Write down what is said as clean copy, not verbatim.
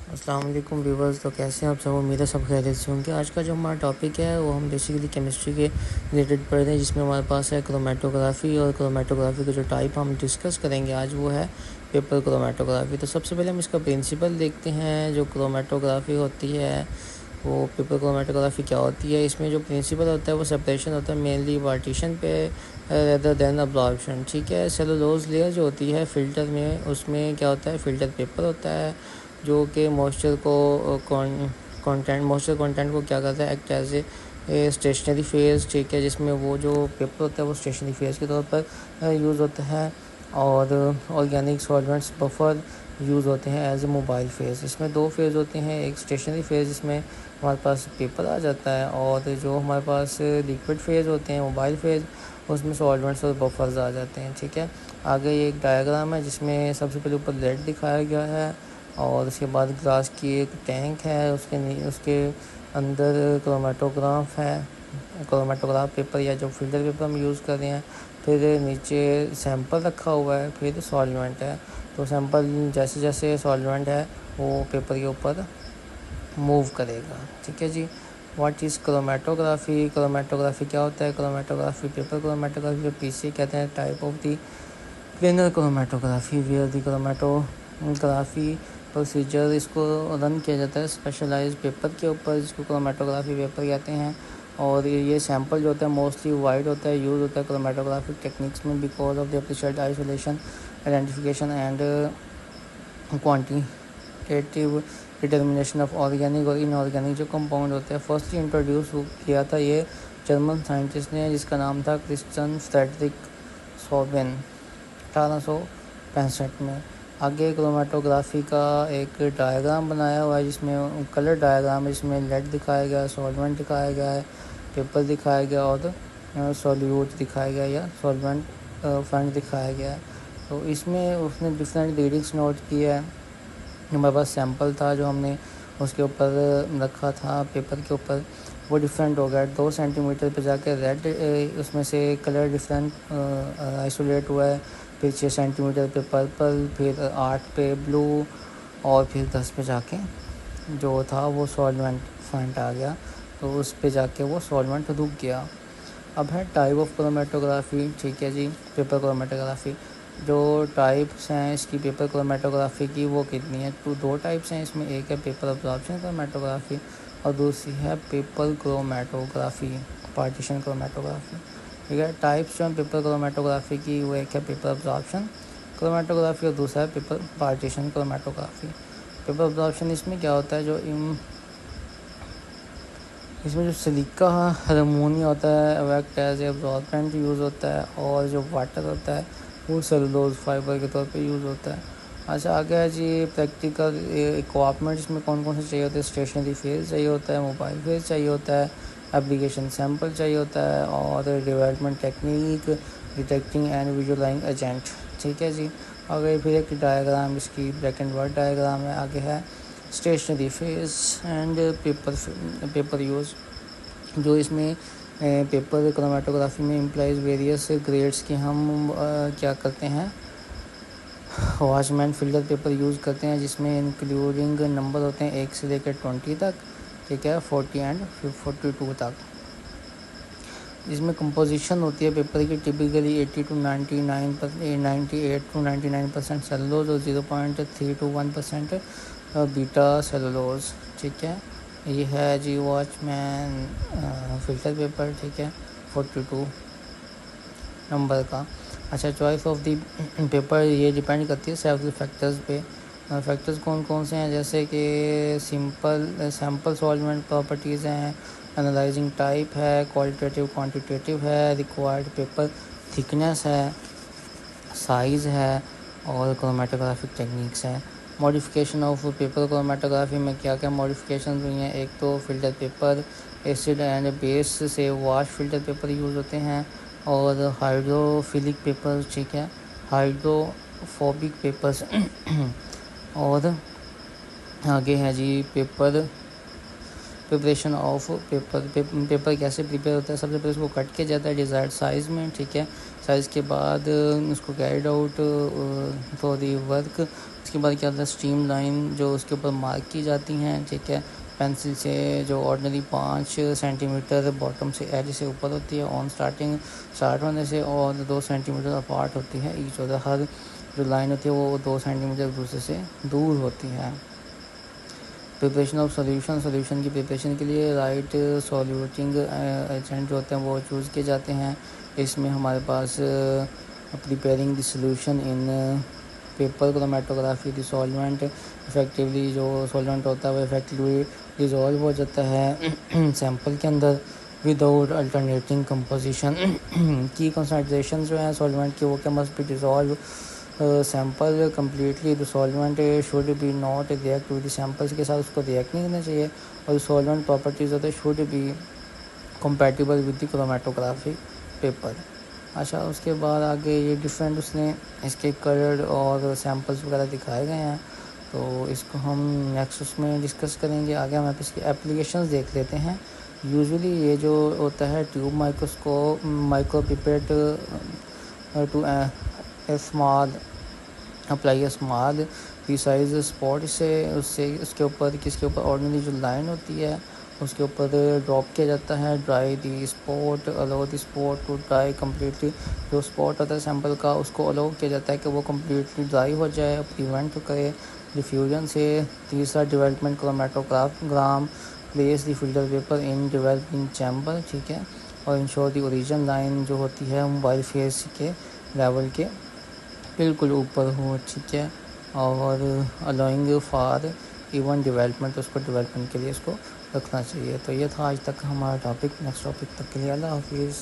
अस्सलाम वालेकुम व्यूवर्स। तो कैसे हैं आप सब? उम्मीद है सब खैरियत से होंगे। आज का जो हमारा टॉपिक है वो हम बेसिकली केमिस्ट्री के रिलेटेड पढ़ रहे हैं, जिसमें हमारे पास है क्रोमेटोग्राफी। और क्रोमेटोग्राफी का जो टाइप हम डिस्कस करेंगे आज वो है पेपर क्रोमेटोग्राफी। तो सबसे पहले हम इसका प्रिंसिपल देखते हैं। जो क्रोमेटोग्राफी होती है वो पेपर क्रोमेटोग्राफी क्या होती है। इसमें जो प्रिंसिपल होता है वो सेपरेशन होता है मेनली पार्टीशन पे रेदर देन अब्जॉर्प्शन। ठीक है, सेलुलोज लेयर जो होती है फिल्टर में, उसमें क्या होता है, फिल्टर पेपर होता है जो कि मॉइस्चर कंटेंट को क्या करता है, act as a stationary phase. ठीक है, जिसमें वो जो पेपर होता है वो स्टेशनरी फेज़ के तौर पर यूज़ होता है। और ऑर्गेनिक सॉल्वेंट्स बफर यूज़ होते हैं एज ए मोबाइल फेज़। इसमें दो फेज़ होते हैं, एक स्टेशनरी फेज़ जिसमें हमारे पास पेपर आ जाता है, और जो हमारे पास लिक्विड फेज़ होते हैं मोबाइल फेज़, उसमें सॉल्वेंट्स और बफर्स आ जाते हैं। ठीक है, आगे ये एक डायग्राम है जिसमें सबसे पहले ऊपर लेड दिखाया गया है, और उसके बाद ग्लास की एक टैंक है, उसके अंदर क्रोमेटोग्राफ पेपर या जो फिल्टर पेपर हम यूज़ कर रहे हैं। फिर नीचे सैंपल रखा हुआ है, फिर सॉल्वेंट है। तो सैंपल जैसे जैसे सॉल्वेंट है वो पेपर के ऊपर मूव करेगा। ठीक है जी। What is chromatography? क्रोमेटोग्राफी क्या होता है? क्रोमेटोग्राफी पेपर क्रोमेटोग्राफी जो पीसी कहते हैं, type of the planar chromatography where the chromatography procedure इसको रन किया जाता है स्पेशलाइज्ड पेपर के ऊपर, जिसको क्रोमेटोग्राफी पेपर कहते हैं। और ये सैंपल जो होता है मोस्टली वाइट होता है, यूज़ होता है क्रोमेटोग्राफिक टेक्निक्स में because of the appreciate isolation, identification and quantitative determination of organic और इनऑर्गेनिक जो कंपाउंड होते हैं। फर्स्टली इंट्रोड्यूस किया था ये जर्मन साइंटिस्ट ने, जिसका नाम था क्रिश्चियन फ्रेडरिक सोबेन 1865 में। आगे क्रोमेटोग्राफी का एक डायग्राम बनाया हुआ है, जिसमें कलर डायग्राम है, जिसमें लेड दिखाया गया है, सॉल्वेंट दिखाया गया है, पेपर दिखाया गया और सॉल्यूट दिखाया गया या सॉल्वेंट फंड दिखाया गया है। तो इसमें उसने डिफरेंट रीडिंग्स नोट किया है। हमारे पास सैंपल था जो हमने उसके ऊपर रखा था पेपर के ऊपर, वो डिफरेंट हो गया। 2 सेंटीमीटर पे जाके रेड उसमें से कलर डिफरेंट आइसोलेट हुआ है, फिर 6 सेंटीमीटर पे पर्पल, फिर 8 पे ब्लू, और फिर 10 पे जाके जो था वो सॉल्वेंट फंड आ गया। तो उस पे जाके वो सॉल्वेंट रुक गया। अब है टाइप ऑफ क्रोमेटोग्राफी। ठीक है जी, पेपर क्रोमेटोग्राफी जो टाइप्स हैं इसकी पेपर क्रोमेटोग्राफी की वो कितनी है? तो 2 टाइप्स हैं इसमें, एक है पेपर अब्जॉर्प्शन क्रोमेटोग्राफी और दूसरी है पेपर क्रोमेटोग्राफी पार्टीशन क्रोमेटोग्राफी। ठीक है, टाइप्स जो हैं पेपर क्रोमेटोग्राफी की वो एक है पेपर अब्जॉर्प्शन क्रोमेटोग्राफी और दूसरा है paper partition chromatography. Paper absorption इसमें क्या होता है, इसमें जो सिलिका हार्मोनिया होता है वो एक्ट एज एब्जॉर्बेंट यूज़ होता है, और जो वाटर होता है वो सेलुलोज फाइबर के तौर पे यूज़ होता है। अच्छा, आगे है जी प्रैक्टिकल इक्विपमेंट। इसमें कौन कौन से चाहिए होते हैं? स्टेशनरी फेज चाहिए होता है, मोबाइल फेज चाहिए होता है, एप्लीकेशन सैंपल चाहिए होता है, और development technique, detecting and visualising agent. ठीक है जी। आगे फिर एक डायग्राम, इसकी ब्लैक एंड वाइट डायग्राम है। आगे है stationary phase and paper use. जो इसमें पेपर क्रोमेटोग्राफी में इम्प्लाइज वेरियस ग्रेड्स के हम क्या करते हैं, वॉचमैन फिल्टर पेपर यूज़ करते हैं, जिसमें इंक्लूडिंग नंबर होते हैं 1 से लेकर 20 तक। ठीक है, 40 एंड 42 तक। इसमें कंपोजिशन होती है पेपर की टिपिकली 80 to 98 to 99% सेलुलोज और 0.3 to 1% बीटा सेलुलोज। ठीक है, ये है जी वॉचमैन फिल्टर पेपर। ठीक है, 42 नंबर का। अच्छा, चॉइस ऑफ दी पेपर ये डिपेंड करती है सेवरल फैक्टर्स पे। फैक्टर्स कौन कौन से हैं, जैसे कि सैम्पल सॉल्वेंट प्रॉपर्टीज़ हैं, एनालाइजिंग टाइप है, क्वालिटेटिव क्वांटिटेटिव है, रिक्वायर्ड पेपर थिकनेस है, साइज़ है, और क्रोमेटोग्राफिक टेक्निक्स हैं। मॉडिफिकेशन ऑफ पेपर क्रोमेटोग्राफी में क्या क्या मॉडिफिकेशन हुई हैं? एक तो filter paper acid and base से वॉश फिल्टर पेपर यूज़ होते हैं, और हाइड्रोफिलिक पेपर। ठीक है, हाइड्रोफोबिक पेपर्स और आगे है जी पेपर प्रिपरेशन ऑफ पेपर कैसे प्रिपेयर होता है? सबसे पहले उसको कट किया जाता है डिज़ायर्ड साइज़ में। ठीक है, फिर इसके बाद उसको carried out for the work. उसके बाद क्या होता है, स्ट्रीम लाइन जो उसके ऊपर मार्क की जाती हैं, ठीक है, पेंसिल से, जो ऑर्डिनरी 5 सेंटीमीटर बॉटम से एज से ऊपर होती है ऑन स्टार्ट होने से, और 2 सेंटीमीटर अपार्ट होती है ईच अदर। हर जो लाइन होती है वो 2 सेंटीमीटर दूसरे से दूर होती है। प्रिपरेशन ऑफ सोल्यूशन की प्रिपरेशन के लिए राइट सॉल्यूटिंग एजेंट जो होते हैं वो चूज़ किए जाते हैं। इसमें हमारे पास preparing the solution in paper chromatography the solvent effectively, जो सॉल्वेंट होता है वो इफेक्टिवली डिज़ोल्व हो जाता है सैंपल के अंदर विदाउट अल्टरनेटिंग कंपोजिशन। की कंसंट्रेशन जो है सॉल्वेंट की वो क्या must be dissolve sample completely. The solvent should be not react with samples के साथ उसको रिएक्ट नहीं करना चाहिए, और सॉल्वेंट प्रॉपर्टीज़ होते हैं should be compatible with the chromatography paper. अच्छा, उसके बाद आगे ये डिफरेंट उसने इसके कलर और सैंपल्स वगैरह दिखाए गए हैं, तो इसको हम नेक्स्ट उसमें डिस्कस करेंगे। आगे हम इसकी एप्लीकेशंस देख लेते हैं। यूजुअली ये जो होता है tube microscope micropipette to small apply a small precise spot से उससे उसके ऊपर किसके ऊपर ऑर्डिनरी जो लाइन होती है उसके ऊपर ड्रॉप किया जाता है। Dry the spot, allow the spot to dry completely. जो स्पॉट होता है सैंपल का उसको अलाउ किया जाता है कि वो कम्प्लीटली ड्राई हो जाए, प्रिवेंट करे डिफ्यूजन से। तीसरा development chromatogram place the filter paper in developing chamber, ठीक है, और इंश्योर दी ओरिजिन लाइन जो होती है मोबाइल फेस के लेवल के बिल्कुल ऊपर हो, ठीक है, और अलाउइंग फॉर इवन डेवलपमेंट, उसको डेवलपमेंट के लिए इसको रखना चाहिए। तो ये था आज तक हमारा टॉपिक। नेक्स्ट टॉपिक तक के लिए अल्लाह हाफिज़।